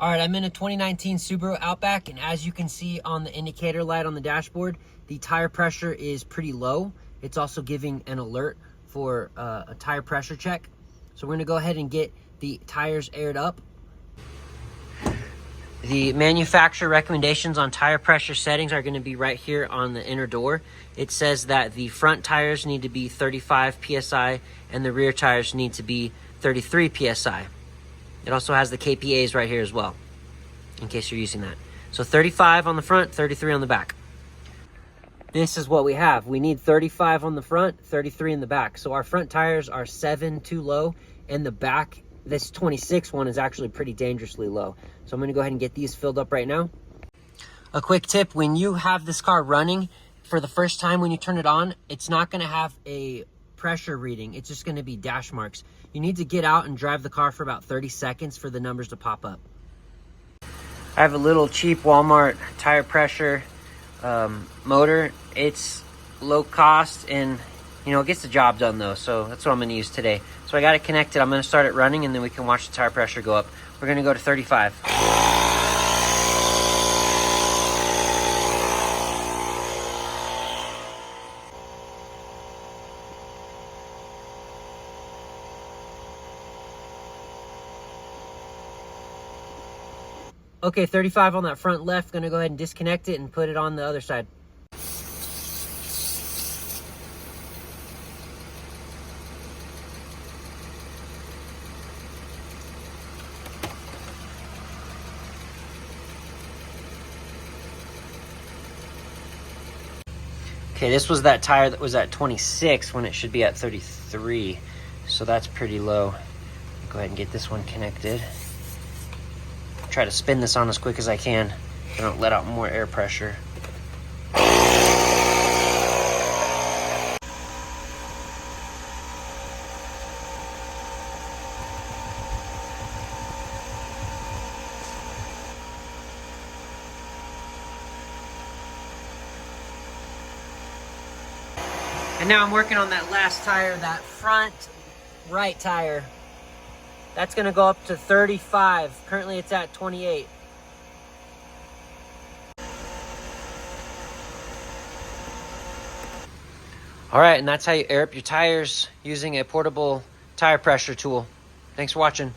All right, I'm in a 2019 Subaru Outback, and as you can see on the indicator light on the dashboard, the tire pressure is pretty low. It's also giving an alert for a tire pressure check. So we're gonna go ahead and get the tires aired up. The manufacturer recommendations on tire pressure settings are gonna be right here on the inner door. It says that the front tires need to be 35 PSI and the rear tires need to be 33 PSI. It also has the KPAs right here as well, in case you're using that. So 35 on the front, 33 on the back. This is what we have. We need 35 on the front, 33 in the back. So our front tires are 7 too low, and the back, this 26 one is actually pretty dangerously low. So I'm gonna go ahead and get these filled up right now. A quick tip, when you have this car running, for the first time when you turn it on, it's not gonna have a pressure reading. It's just gonna be dash marks. You need to get out and drive the car for about 30 seconds for the numbers to pop up. I have a little cheap Walmart tire pressure motor. It's low cost and it gets the job done though. So that's what I'm gonna use today. So I got it connected. I'm gonna start it running and then we can watch the tire pressure go up. We're gonna go to 35. Okay, 35 on that front left. Gonna go ahead and disconnect it and put it on the other side. Okay, this was that tire that was at 26 when it should be at 33. So that's pretty low. Go ahead and get this one connected. Try to spin this on as quick as I can. I don't let out more air pressure. And now I'm working on that last tire, that front right tire. That's gonna go up to 35. Currently it's at 28. All right, and that's how you air up your tires using a portable tire pressure tool. Thanks for watching.